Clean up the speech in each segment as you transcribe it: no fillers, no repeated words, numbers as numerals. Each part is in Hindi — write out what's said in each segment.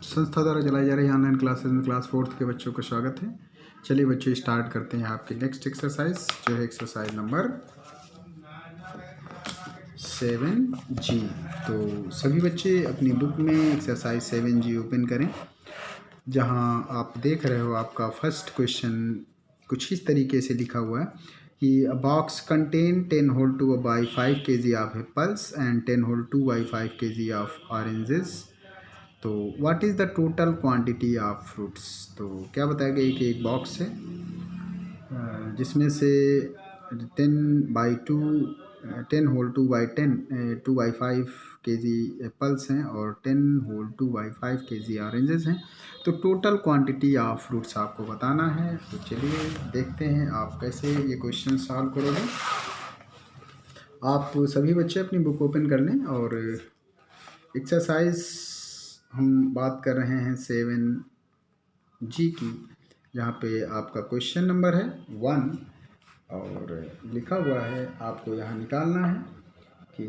संस्था द्वारा चलाई जा रही ऑनलाइन क्लासेस में क्लास 4th के बच्चों का स्वागत है। चलिए बच्चों स्टार्ट करते हैं आपकी नेक्स्ट एक्सरसाइज जो है एक्सरसाइज नंबर 7G। तो सभी बच्चे अपनी बुक में एक्सरसाइज 7G ओपन करें। जहां आप देख रहे हो आपका फर्स्ट क्वेश्चन कुछ इस तरीके से लिखा हुआ है कि a box contain 10 whole 2 by 5 kg of apples and 10 whole 2 by 5 kg of oranges. तो what is the total quantity of fruits. तो क्या बताया गया कि एक बॉक्स है जिसमें से 10 होल 2 by 5 kg एप्पल्स हैं और 10 होल 2 by 5 kg ऑरेंजेस हैं। तो टोटल क्वांटिटी ऑफ फ्रूट्स आपको बताना है। तो चलिए देखते हैं आप कैसे ये क्वेश्चन सॉल्व करोगे। आप सभी बच्चे अपनी बुक ओपन कर लें और एक्सरसाइज हम बात कर रहे हैं 7G की, जहाँ पे आपका क्वेश्चन नंबर है 1 और लिखा हुआ है आपको यहाँ निकालना है कि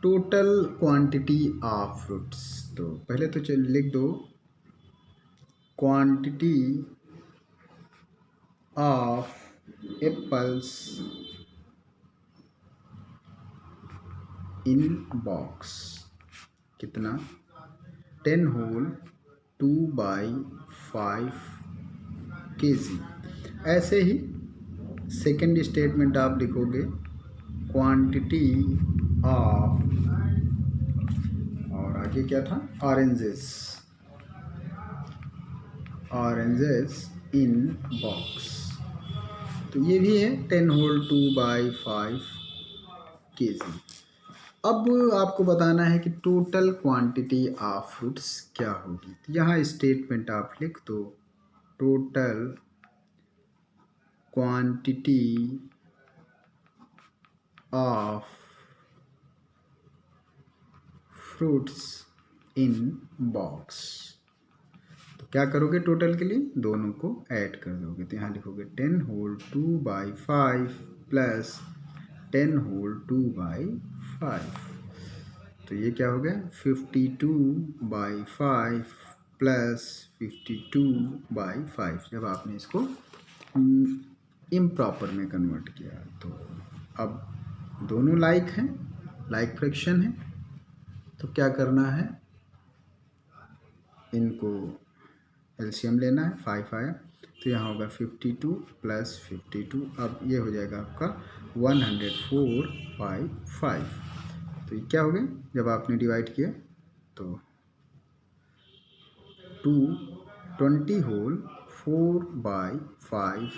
टोटल क्वांटिटी ऑफ फ्रूट्स। तो पहले तो चल लिख दो quantity of apples in box कितना 10 होल 2 by 5 kg। ऐसे ही सेकेंड स्टेटमेंट आप लिखोगे क्वांटिटी ऑफ और आगे क्या था ऑरेंजेस इन बॉक्स। तो ये भी है 10 होल 2 by 5 kg। अब आपको बताना है कि टोटल क्वांटिटी ऑफ फ्रूट्स क्या होगी। तो यहाँ स्टेटमेंट आप लिख दो total quantity of fruits in box. तो क्या करोगे टोटल के लिए दोनों को ऐड कर दोगे। तो यहाँ लिखोगे 10 whole 2 by 5 plus 10 whole 2 by 5। तो ये क्या हो गया 52 by 5 प्लस 52 by 5। जब आपने इसको इम्प्रॉपर में कन्वर्ट किया तो अब दोनों लाइक हैं, लाइक फ्रैक्शन है। तो क्या करना है इनको एलसीएम लेना है। 5 आया तो यहाँ होगा 52 प्लस 52। अब ये हो जाएगा आपका 104 by 5। तो ये क्या हो गया जब आपने डिवाइड किया तो 20 होल 4 by 5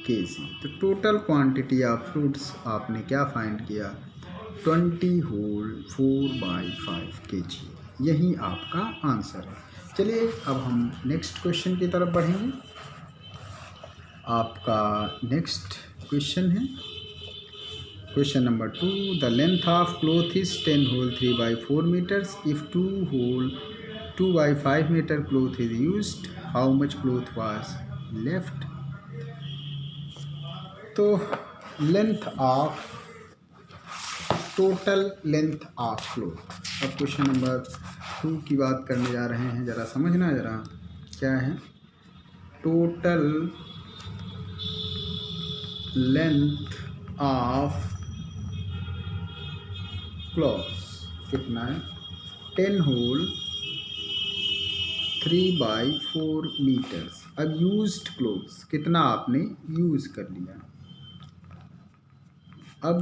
kg। तो टोटल क्वांटिटी ऑफ फ्रूट्स आपने क्या फाइंड किया 20 होल 4 by 5 kg। यही आपका आंसर है। चलिए अब हम नेक्स्ट क्वेश्चन की तरफ बढ़ेंगे। आपका नेक्स्ट क्वेश्चन है question number 2। The length of cloth is 10 whole 3 by 4 meters। If 2 whole 2 by 5 meter cloth is used, how much cloth was left। तो length of total length of cloth. अब क्वेश्चन नंबर 2 की बात करने जा रहे हैं। ज़रा समझना ज़रा क्या है टोटल लेंथ ऑफ क्लॉथ कितना है 10 होल 3 by 4 meters। अब यूज्ड क्लोथ्स कितना आपने यूज़ कर लिया। अब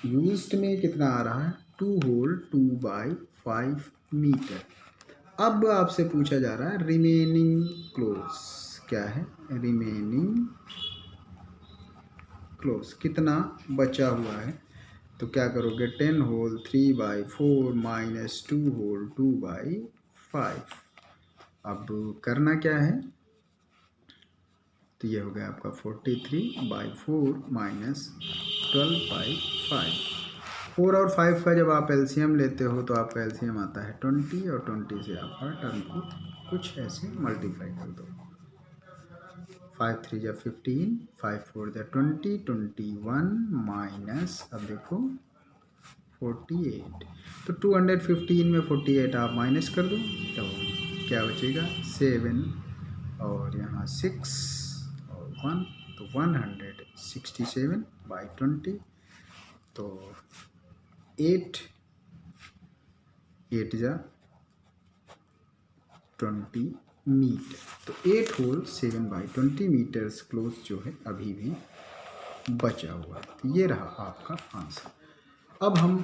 यूज्ड में कितना आ रहा है 2 होल 2 by 5 मीटर। अब आपसे पूछा जा रहा है रिमेनिंग क्लोथ्स क्या है रिमेनिंग क्लोथ्स कितना बचा हुआ है। तो क्या करोगे 10 whole 3 by 4 minus 2 whole 2 by 5। अब करना क्या है तो ये हो गया आपका 43 by 4 माइनस 12 by 5। 4 और 5 का जब आप एलसीएम लेते हो तो आपका एलसीएम आता है 20 और 20 से आप हर टर्म को कुछ ऐसे मल्टीप्लाई कर दो। 5 3 या 15 5 4 या 20 21 माइनस अब देखो 48। तो 215 में 48 आप माइनस कर दो तो क्या बचेगा 7 और यहाँ 6 और 1, तो 167/20। तो 8 8 जा 20 मीटर। तो 8 होल 7/20 मीटर्स क्लोज जो है अभी भी बचा हुआ है। तो ये रहा आपका आंसर। अब हम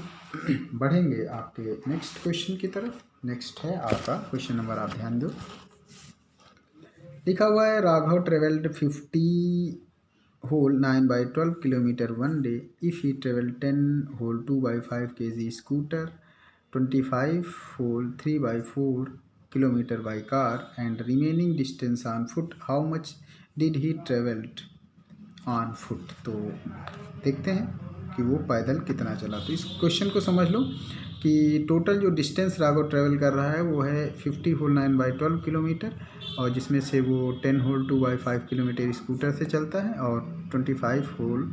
बढ़ेंगे आपके नेक्स्ट क्वेश्चन की तरफ। नेक्स्ट है आपका क्वेश्चन नंबर, आप ध्यान दो। लिखा हुआ है Raghav travelled 50 whole 9/12 kilometre one day if he travel 10 whole 2/5 kg scooter, 25 whole 3/4 kilometre by car and remaining distance on foot, how much did he travelled on foot. तो देखते हैं कि वो पैदल कितना चला। तो इस क्वेश्चन को समझ लो कि टोटल जो डिस्टेंस राघव ट्रेवल कर रहा है वो है 50 होल 9/12 किलोमीटर, और जिसमें से वो 10 होल 2/5 किलोमीटर स्कूटर से चलता है और 25 होल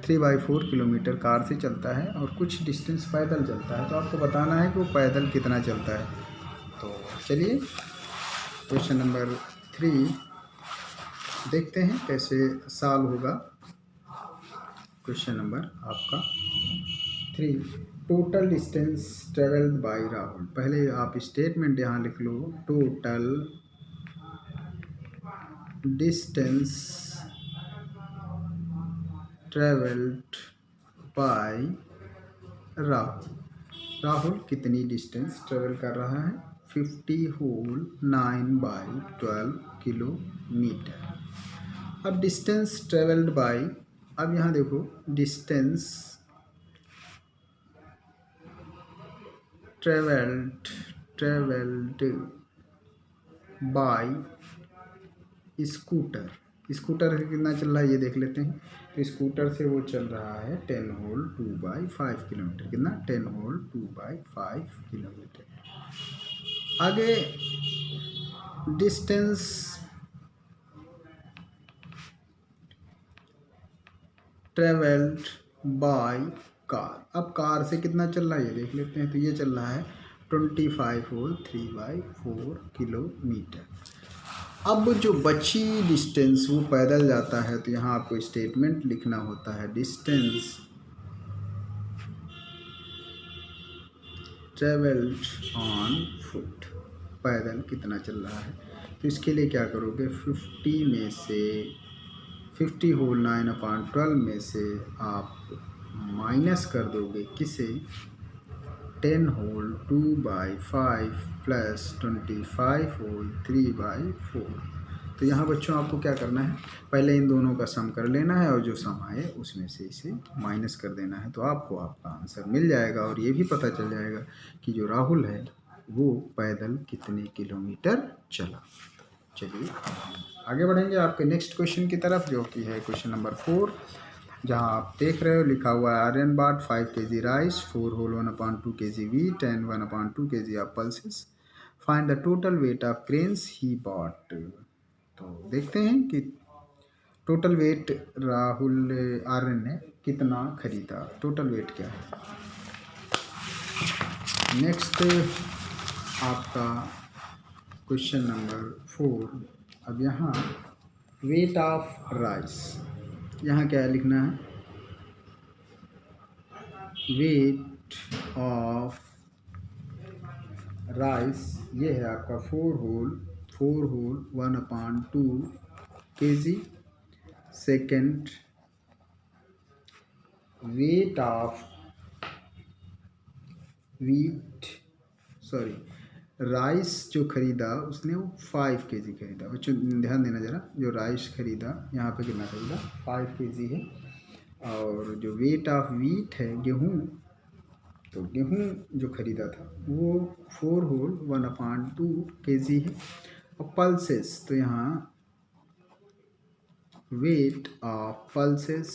3/4 किलोमीटर कार से चलता है, और कुछ डिस्टेंस पैदल चलता है। तो आपको बताना है कि वो पैदल कितना चलता है। तो चलिए क्वेश्चन नंबर 3 देखते हैं कैसे सॉल्व होगा। क्वेश्चन नंबर आपका 3, total distance travelled by Rahul. पहले आप स्टेटमेंट यहाँ लिख लो, total distance travelled by Rahul. Rahul कितनी डिस्टेंस ट्रेवल कर रहा है 50 होल 9/12 किलोमीटर। अब डिस्टेंस ट्रेवल्ड बाय, अब यहाँ देखो distance travelled by scooter. Scooter से कितना चल रहा है ये देख लेते हैं। तो स्कूटर से वो चल रहा है 10 होल 2/5 किलोमीटर। कितना 10 होल 2/5 किलोमीटर। आगे डिस्टेंस ट्रेवल्ड बाय कार। अब कार से कितना चल रहा है ये देख लेते हैं। तो ये चल रहा है 25 होल 3/4 किलोमीटर। अब जो बची डिस्टेंस वो पैदल जाता है, तो यहाँ आपको स्टेटमेंट लिखना होता है, डिस्टेंस ट्रेवल्ड ऑन फुट, पैदल कितना चल रहा है। तो इसके लिए क्या करोगे, 50 में से 50 होल 9/12 में से आप माइनस कर दोगे किसे 10 होल 2/5 प्लस 25 होल 3/4। तो यहाँ बच्चों आपको क्या करना है, पहले इन दोनों का सम कर लेना है और जो सम आए उसमें से इसे माइनस कर देना है। तो आपको आपका आंसर मिल जाएगा, और ये भी पता चल जाएगा कि जो राहुल है वो पैदल कितने किलोमीटर चला। चलिए आगे बढ़ेंगे आपके नेक्स्ट क्वेश्चन की तरफ, जो कि है क्वेश्चन नंबर 4, जहाँ आप देख रहे हो लिखा हुआ है Aryan bought 5 kg rice, 4 whole 1/2 kg wheat and 1/2 kg of pulses, find the total weight of grains he bought. तो देखते हैं कि टोटल वेट राहुल आर्यन ने कितना खरीदा, टोटल वेट क्या है। नेक्स्ट आपका क्वेश्चन नंबर 4। अब यहाँ वेट ऑफ राइस, यहाँ क्या लिखना है, वेट ऑफ राइस ये है आपका 4 whole 1/2 kg। Second weight of wheat, sorry rice जो खरीदा उसने वो 5 kg खरीदा। बच्चों ध्यान देना ज़रा, जो राइस खरीदा यहाँ पे कितना खरीदा 5 kg है। और जो वेट ऑफ वीट है गेहूँ, तो गेहूँ जो खरीदा था वो 4 होल 1/2 kg है। और पल्सेस, तो यहाँ वेट ऑफ पल्सेस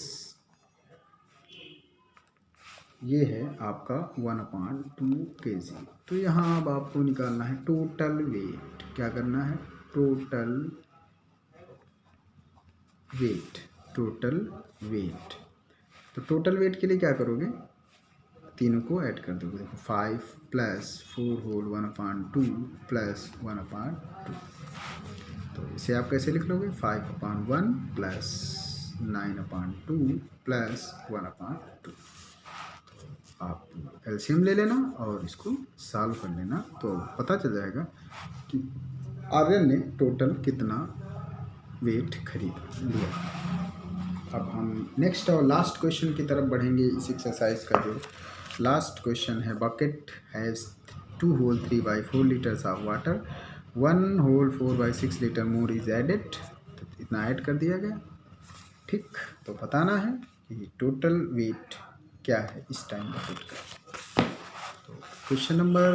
ये है आपका 1/2 kg। तो यहाँ अब आपको निकालना है टोटल वेट। क्या करना है, टोटल वेट। तो टोटल वेट के लिए क्या करोगे, तीनों को ऐड कर दोगे। देखो 5 प्लस 4 होल 1/2 प्लस 1/2। तो इसे आप कैसे लिख लोगे? 5/1 प्लस 9/2 प्लस 1/2। आप एलसीएम ले लेना और इसको सॉल्व कर लेना, तो पता चल जाएगा कि आर्यन ने टोटल कितना वेट खरीद लिया। अब हम नेक्स्ट और लास्ट क्वेश्चन की तरफ बढ़ेंगे इस एक्सरसाइज का। जो लास्ट क्वेश्चन है, bucket has 2 whole 3/4 litres of water, 1 whole 4/6 litre more is added. तो इतना ऐड कर दिया गया। ठीक, तो बताना है कि टोटल वेट क्या है इस टाइम बकेट का। तो क्वेश्चन नंबर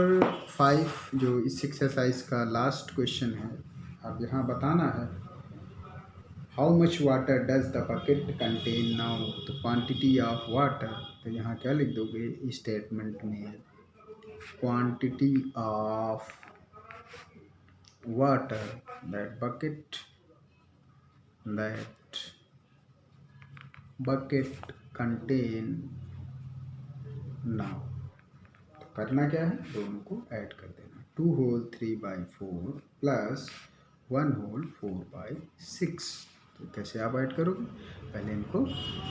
5 जो इस एक्सरसाइज का लास्ट क्वेश्चन है, अब यहाँ बताना है how much water does the bucket contain now. तो क्वांटिटी ऑफ वाटर, तो यहाँ क्या लिख दोगे स्टेटमेंट में? Quantity of water that bucket contain now. तो करना क्या है? दोनों को ऐड कर देना। 2 होल 3/4 प्लस 1 होल 4/6। तो कैसे आप ऐड करोगे? पहले इनको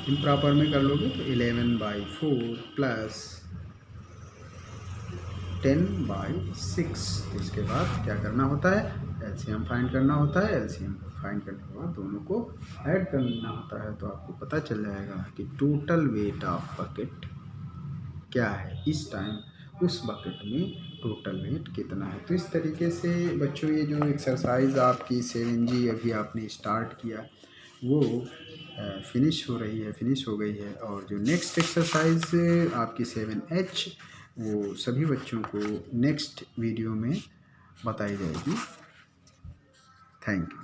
इम्प्रॉपर में कर लोगे, तो 11/4 प्लस 10/6। तो इसके बाद क्या करना होता है? एलसीएम फाइंड करना होता है। एलसीएम फाइंड करने के बाद दोनों को ऐड करना होता है, तो आपको पता चल जाएगा कि टोटल वेट ऑफ बकेट क्या है इस टाइम, उस बकेट में टोटल वेट कितना है। तो इस तरीके से बच्चों ये जो एक्सरसाइज आपकी 7G अभी आपने स्टार्ट किया वो फिनिश हो गई है। और जो नेक्स्ट एक्सरसाइज आपकी 7H वो सभी बच्चों को नेक्स्ट वीडियो में बताई जाएगी। Thank you.